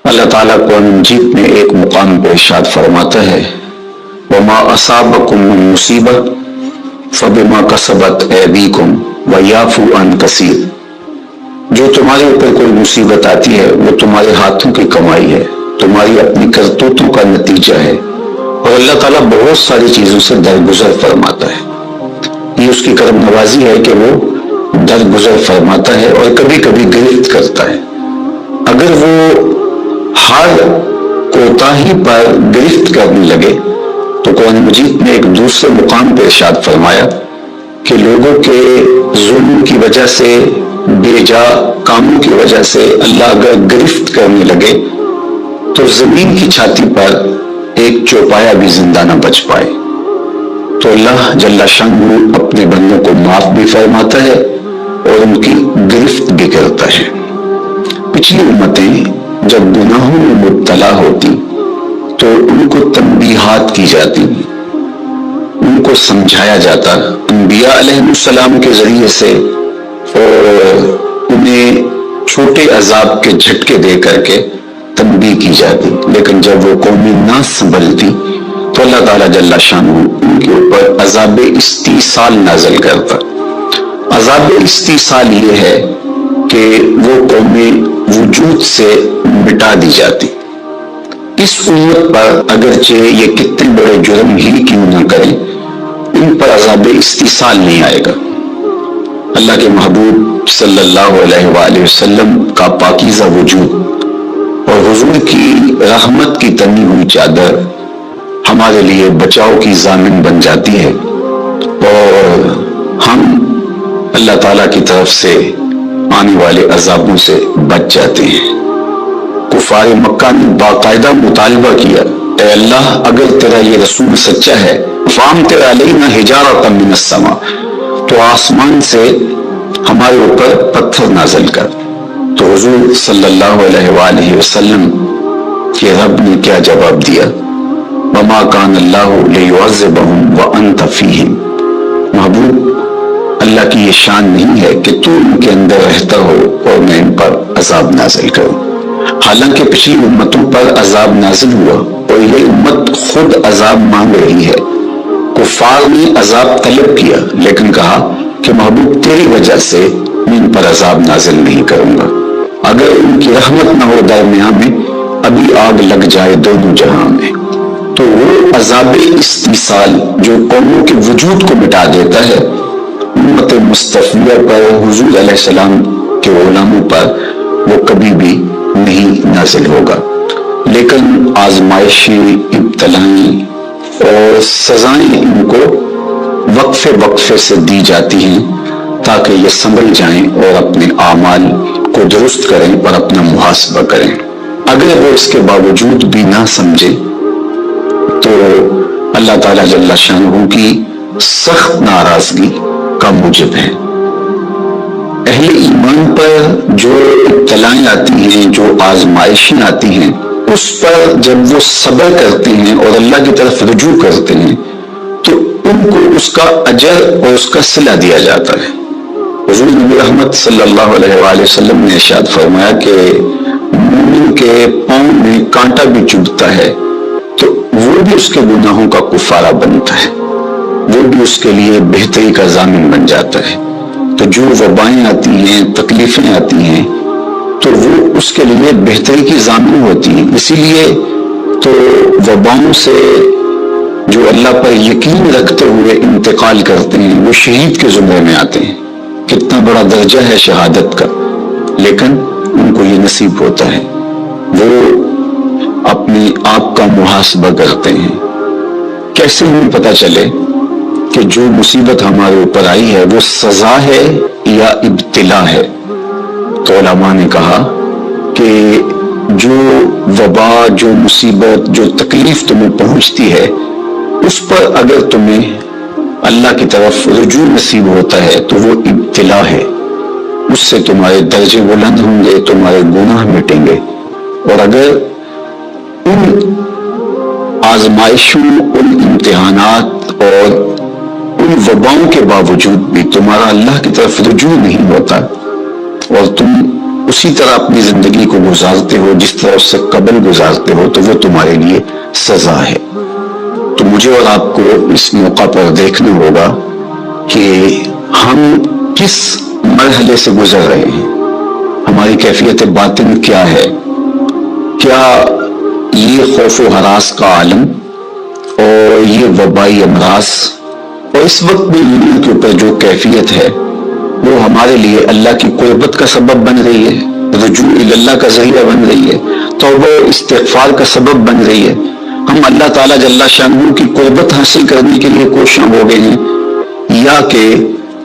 اللہ تعالیٰ قرآن مجید میں ایک مقام پر ارشاد فرماتا ہے وَمَا أَصَابَكُم مِّن مُّصِيبَةٍ فَبِمَا كَسَبَتْ أَيْدِيكُمْ وَيَعْفُو عَن كَثِيرٍ، جو تمہارے اوپر کوئی مصیبت آتی ہے وہ تمہارے ہاتھوں کی کمائی ہے، تمہاری اپنی کرتوتوں کا نتیجہ ہے، اور اللہ تعالیٰ بہت ساری چیزوں سے درگزر فرماتا ہے۔ یہ اس کی کرم نوازی ہے کہ وہ درگزر فرماتا ہے اور کبھی کبھی گرفت کرتا ہے۔ اگر وہ ہر کوتاہی پر گرفت کرنے لگے تو قرآن مجید نے ایک دوسرے مقام پہ ارشاد فرمایا کہ لوگوں کے ظلم کی وجہ سے، بے جا کاموں کی وجہ سے اللہ اگر گرفت کرنے لگے تو زمین کی چھاتی پر ایک چوپایا بھی زندہ نہ بچ پائے۔ تو اللہ جل شانہ اپنے بندوں کو معاف بھی فرماتا ہے اور ان کی گرفت بھی کرتا ہے۔ پچھلی امتیں جب گناہوں میں مبتلا ہوتی تو ان کو تنبیہات کی جاتی، ان کو سمجھایا جاتا انبیاء علیہ السلام کے ذریعے سے، اور انہیں چھوٹے عذاب کے جھٹکے دے کر کے تنبیہ کی جاتی، لیکن جب وہ قومیں نہ سنبھلتی تو اللہ تعالیٰ جل شانہ ان کے اوپر عذاب استیصال نازل کرتا۔ عذاب استیصال یہ ہے کہ وہ قومیں وجود سے مٹا دی جاتی۔ اس امت پر اگرچہ یہ کتنے بڑے جرم ہی کیوں نہ کریں، ان پر عذاب استیصال نہیں آئے گا۔ اللہ کے محبوب صلی اللہ علیہ وآلہ وسلم کا پاکیزہ وجود اور حضور کی رحمت کی تنی ہوئی چادر ہمارے لیے بچاؤ کی ضامن بن جاتی ہے، اور ہم اللہ تعالیٰ کی طرف سے آنے والے عذابوں سے بچ جاتے ہیں۔ کفار مکہ نے باقاعدہ مطالبہ کیا، اے اللہ اگر تیرا یہ رسول سچا ہے فَأَمْطِرْ عَلَيْنَا حِجَارَةً مِّنَ السَّمَاءِ، تو آسمان سے ہمارے اوپر پتھر نازل کر۔ تو حضور صلی اللہ علیہ وآلہ وسلم کے رب نے کیا جواب دیا؟ وَمَا كَانَ اللَّهُ لِيُعَذِّبَهُمْ وَأَنْتَ فِيهِمْ، محبوب اللہ کی یہ شان نہیں ہے کہ تو ان کے اندر رہتا ہو اور میں ان پر عذاب نازل کروں۔ حالانکہ پچھلی امتوں پر عذاب نازل ہوا اور یہ امت خود عذاب مانگ رہی ہے۔ کفار نے عذاب طلب کیا لیکن کہا کہ محبوب تیری وجہ سے میں ان پر عذاب نازل نہیں کروں گا، اگر ان کی رحمت نہ ہو درمیان میں ابھی آگ لگ جائے دونوں جہاں میں۔ تو وہ عذاب استیصال جو قوموں کے وجود کو مٹا دیتا ہے، امت مصطفیہ پر، حضور علیہ السلام کے غلاموں پر وہ کبھی بھی نہیں نازل ہوگا۔ لیکن آزمائشیں، ابتلائیں اور سزائیں ان کو وقفے وقفے سے دی جاتی ہیں تاکہ یہ سنبھل جائیں اور اپنے اعمال کو درست کریں اور اپنا محاسبہ کریں۔ اگر وہ اس کے باوجود بھی نہ سمجھے تو اللہ تعالیٰ جل شانہ کی سخت ناراضگی کا موجب ہے۔ اہل ایمان پر جو ابتلائیں آتی ہیں، جو آزمائشیں آتی ہیں، اس پر جب وہ صبر کرتے ہیں اور اللہ کی طرف رجوع کرتے ہیں تو ان کو اس کا اجر اور اس کا صلہ دیا جاتا ہے۔ حضور نبی رحمت صلی اللہ علیہ وآلہ وسلم نے ارشاد فرمایا کہ مومن کے پاؤں میں کانٹا بھی چبھتا ہے تو وہ بھی اس کے گناہوں کا کفارہ بنتا ہے، وہ بھی اس کے لیے بہتری کا ضامن بن جاتا ہے۔ تو جو وبائیں آتی ہیں، تکلیفیں آتی ہیں، تو وہ اس کے لیے بہتری کی ضامن ہوتی ہیں۔ اسی لیے تو وباؤں سے جو اللہ پر یقین رکھتے ہوئے انتقال کرتے ہیں وہ شہید کے زمرے میں آتے ہیں۔ کتنا بڑا درجہ ہے شہادت کا، لیکن ان کو یہ نصیب ہوتا ہے۔ وہ اپنے آپ کا محاسبہ کرتے ہیں۔ کیسے ہمیں پتہ چلے کہ جو مصیبت ہمارے اوپر آئی ہے وہ سزا ہے یا ابتلا ہے؟ تو علماء نے کہا کہ جو وبا، جو مصیبت، جو تکلیف تمہیں پہنچتی ہے اس پر اگر تمہیں اللہ کی طرف رجوع نصیب ہوتا ہے تو وہ ابتلا ہے، اس سے تمہارے درجے بلند ہوں گے، تمہارے گناہ مٹیں گے۔ اور اگر ان آزمائشوں، ان امتحانات اور ان وباؤں کے باوجود بھی تمہارا اللہ کی طرف رجوع نہیں ہوتا اور تم اسی طرح اپنی زندگی کو گزارتے ہو جس طرح اس سے قبل گزارتے ہو تو وہ تمہارے لیے سزا ہے۔ تو مجھے اور آپ کو اس موقع پر دیکھنا ہوگا کہ ہم کس مرحلے سے گزر رہے ہیں، ہماری کیفیت باطن کیا ہے، کیا یہ خوف و ہراس کا عالم اور یہ وبائی امراض اور اس وقت بھی دنیا کے اوپر جو کیفیت ہے وہ ہمارے لیے اللہ کی قربت کا سبب بن رہی ہے، رجوع اللہ کا ذریعہ بن رہی ہے، توبہ استغفار کا سبب بن رہی ہے، ہم اللہ تعالیٰ جل شانہ کی قربت حاصل کرنے کے لیے کوشاں ہو گئے ہیں، یا کہ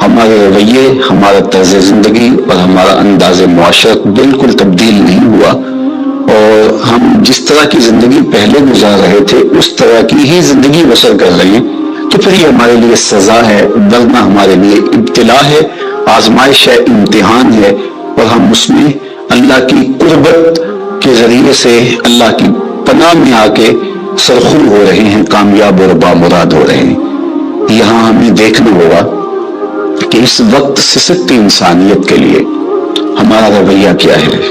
ہمارے رویے، ہمارا طرز زندگی اور ہمارا انداز معاشرت بالکل تبدیل نہیں ہوا اور ہم جس طرح کی زندگی پہلے گزار رہے تھے اس طرح کی ہی زندگی بسر کر رہے ہیں، تو پھر یہ ہمارے لیے سزا ہے، ورنہ ہمارے لیے ابتلا ہے، آزمائش ہے، امتحان ہے، اور ہم اس میں اللہ کی قربت کے ذریعے سے اللہ کی پناہ میں آ کے سرخور ہو رہے ہیں، کامیاب اور بامراد ہو رہے ہیں۔ یہاں ہمیں دیکھنا ہوگا کہ اس وقت سسکتی انسانیت کے لیے ہمارا رویہ کیا ہے،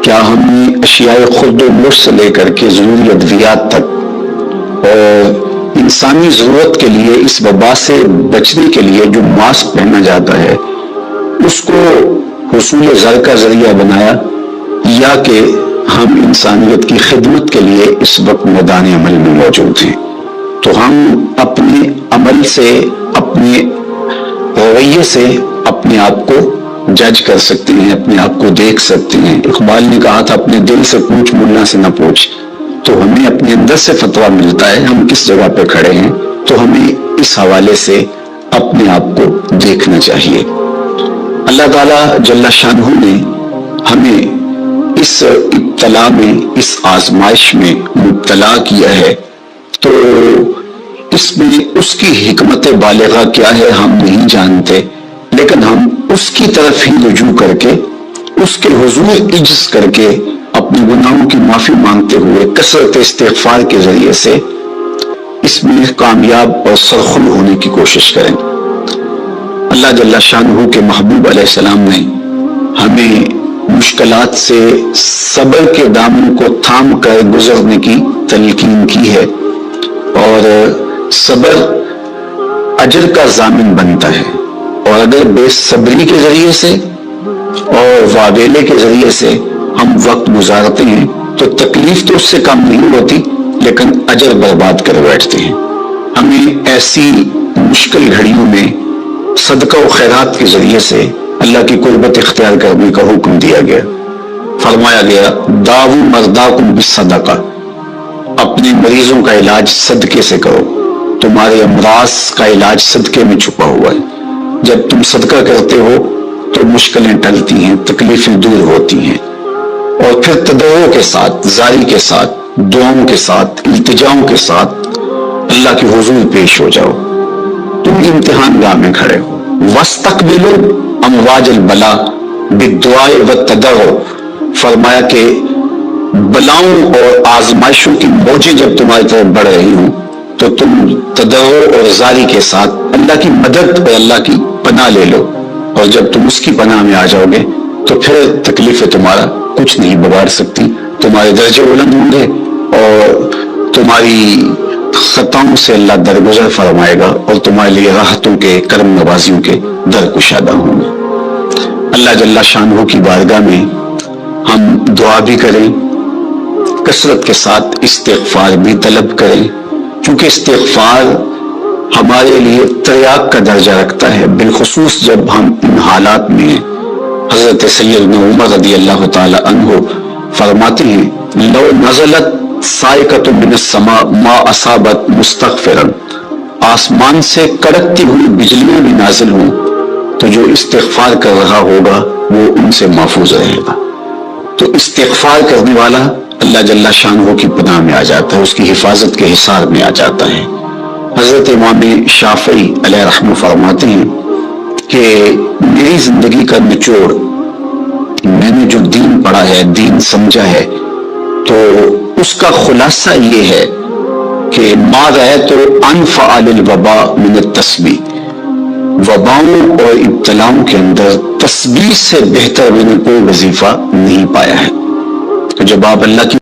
کیا ہم نے اشیاء خرد و نوش سے لے کر کے ضروری ادویات تک اور انسانی ضرورت کے لیے اس وبا سے بچنے کے لیے جو ماسک پہنا جاتا ہے اس کو حصول زر کا ذریعہ بنایا، یا کہ ہم انسانیت کی خدمت کے لیے اس وقت میدان عمل میں موجود ہیں؟ تو ہم اپنے عمل سے، اپنے رویے سے اپنے آپ کو جج کر سکتے ہیں، اپنے آپ کو دیکھ سکتے ہیں۔ اقبال نے کہا تھا اپنے دل سے پوچھ، ملا سے نہ پوچھ۔ تو ہمیں اپنے اندر سے فتویٰ ملتا ہے ہم کس جگہ پہ کھڑے ہیں، تو ہمیں اس حوالے سے اپنے آپ کو دیکھنا چاہیے۔ اللہ تعالیٰ جل شانہ نے ہمیں اس ابتلا میں، اس آزمائش میں مبتلا کیا ہے، تو اس میں اس کی حکمت بالغہ کیا ہے ہم نہیں جانتے، لیکن ہم اس کی طرف ہی رجوع کر کے، اس کے حضور عجز کر کے، اپنے گناہوں کی معافی مانگتے ہوئے کثرت استغفار کے ذریعے سے اس میں کامیاب اور سرخل ہونے کی کوشش کریں۔ اللہ جل شانہ کے محبوب علیہ السلام نے ہمیں مشکلات سے صبر کے دامن کو تھام کر گزرنے کی تلقین کی ہے، اور صبر اجر کا ضامن بنتا ہے، اور اگر بے صبری کے ذریعے سے اور واویلے کے ذریعے سے ہم وقت گزارتے ہیں تو تکلیف تو اس سے کم نہیں ہوتی، لیکن اجر برباد کر بیٹھتے ہیں۔ ہمیں ایسی مشکل گھڑیوں میں صدقہ و خیرات کے ذریعے سے اللہ کی قربت اختیار کرنے کا حکم دیا گیا۔ فرمایا گیا داؤ مرداکم بالصدقہ، اپنے مریضوں کا علاج صدقے سے کرو، تمہارے امراض کا علاج صدقے میں چھپا ہوا ہے۔ جب تم صدقہ کرتے ہو تو مشکلیں ٹلتی ہیں، تکلیفیں دور ہوتی ہیں، اور پھر تضرع کے ساتھ، زاری کے ساتھ، دعاؤں کے ساتھ، التجاؤں کے ساتھ اللہ کے حضور پیش ہو جاؤ۔ تم امتحان گاہ میں کھڑے ہو، وَاسْتَقْبِلُوا امواج البلا بالدعاء والتضرع، فرمایا کہ بلاؤں اور آزمائشوں کی موجیں جب تمہاری طرف بڑھ رہی ہوں تو تم تضرع اور زاری کے ساتھ اللہ کی مدد اور اللہ کی پناہ لے لو، اور جب تم اس کی پناہ میں آ جاؤ گے تو پھر تکلیفیں تمہارا کچھ نہیں بگاڑ سکتی، تمہارے درجے بلند ہوں گے اور تمہاری خطاؤں سے اللہ درگزر فرمائے گا، اور تمہارے لیے راحتوں کے، کرم نوازیوں کے در کشادہ ہوں گے۔ اللہ جل شانہ کی بارگاہ میں ہم دعا بھی کریں، کثرت کے ساتھ استغفار بھی طلب کریں، کیونکہ استغفار ہمارے لیے تریاق کا درجہ رکھتا ہے، بالخصوص جب ہم ان حالات میں ہیں۔ حضرت سیدنا عمر رضی اللہ تعالی عنہ فرماتے ہیں لو نزلت صاعقۃ من السماء ما اصابت مستغفرا، آسمان سے کڑکتی ہوئی بجلیاں بھی نازل ہوں تو جو استغفار کر رہا ہوگا وہ ان سے محفوظ رہے گا۔ تو استغفار کرنے والا اللہ جل شانہ کی پناہ میں آ جاتا ہے، اس کی حفاظت کے حصار میں آ جاتا ہے۔ حضرت امام شافعی علیہ رحمہ فرماتے ہیں کہ میری زندگی کا نچوڑ، میں نے جو دین پڑھا ہے، دین سمجھا ہے، تو اس کا خلاصہ یہ ہے کہ ما رأیت انفع للوباء من التسبیح، وباؤں اور ابتلاؤں کے اندر تسبیح سے بہتر میں نے کوئی وظیفہ نہیں پایا ہے۔ جب آپ اللہ کی